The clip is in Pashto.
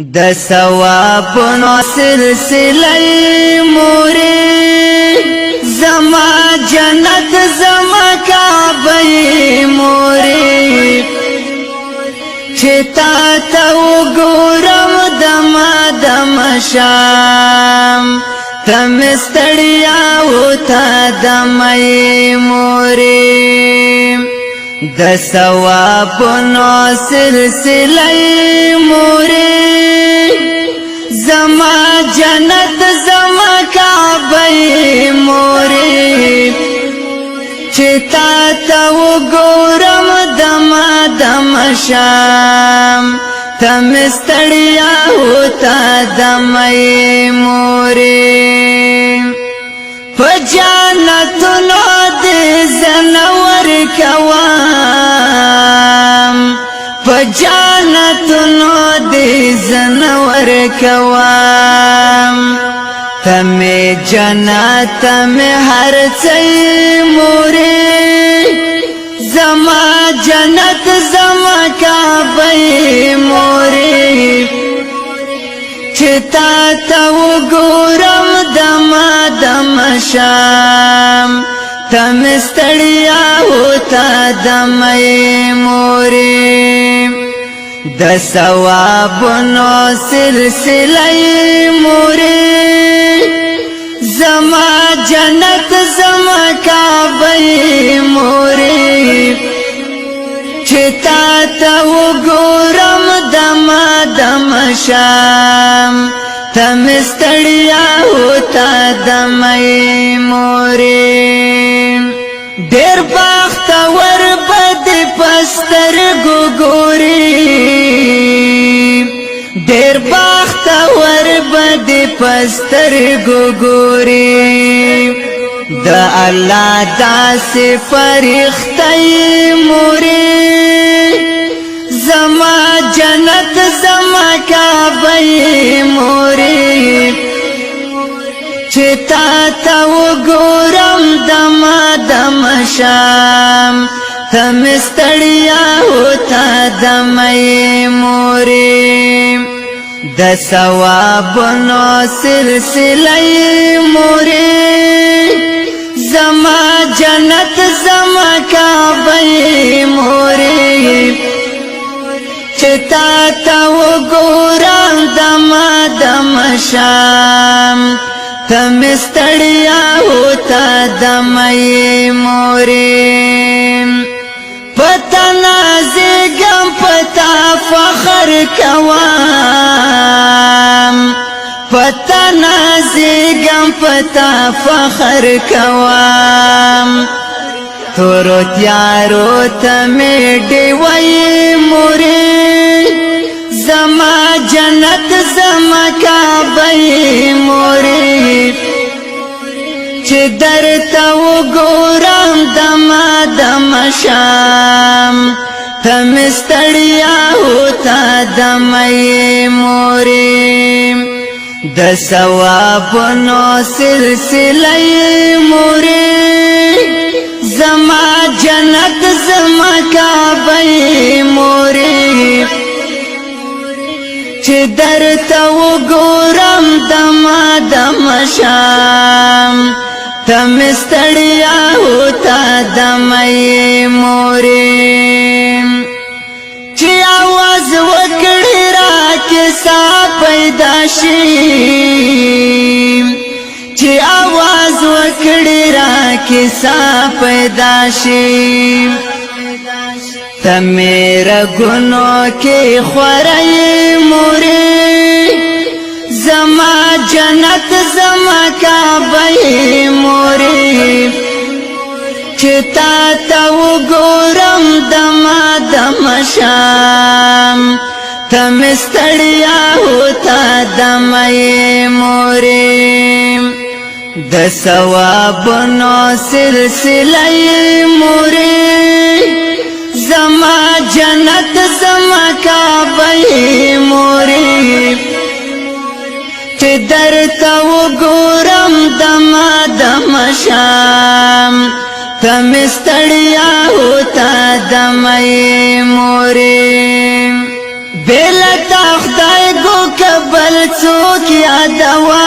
د ثوابونو سلسله مورې زما جنت زما کعبه مورې چې تا ته وګورم دما دما شام ته مې ستړیا وته دمه مورې د ثوابونو سلسله مورې زما جنت زما کعبه مورې چې تا ته وګورم دما دما شام ته مې ستړیا وته دمه مورې په جنتونو دې زنور کوام په جنتونو دې زنور کوام ته مې جنت ته مې هر څه مورې زما جنت زما کعبه مورې چې تا ته وګورم دما دما شام ته مې ستړیا وته دمه مورې د ثوابونو سلسله مورې زما جنت زما کعبه مورې چې تا ته وګورم دما دما شام ته مې ستړیا وته دمه مورې ډېر بختور به دې په سترګو ګوري ډېر بختور به دې په سترګو ګوري د الله داسې فرښتې مورې زما جنت زما کعبه مورې چې تا ته وګورم دما دما شام ته مې ستړیا وته دمه مورې د ثوابونو سلسله مورې زما جنت زما کعبه مورې چې تا ته وګورم دما دما شام ته مې ستړیا وته دمه مورې پتا نازګم پتا فخر کوام پتا نازګم پتا فخر کوام تورو تیارو ته مې ډېوې مورې زما جنت زما کعبه مورې چې درته وګورم دما دما شام ته مې ستړیا وته دمه مورې د ثوابونو سلسله مورې زما جنت زما کعبه مورې چې درته وګورم دما دما شام ته مې ستړیا وته دمه مورې چې आवाज وکړي راکې سا پیدا شي چې आवाज وکړي راکې سا پیدا شي ته مې رګونو کې خورې مورې زما جنت زما کعبه مورې چې تا ته وګورم دما دما شام ته مې ستړیا وته دمه مورې د ثوابونو سلسله مورې زما جنت زما کعبه مورې چې درته وګورم دما دما شام ته مې ستړیا وته دمه مورې بلا تا خدای گو څوک یادوي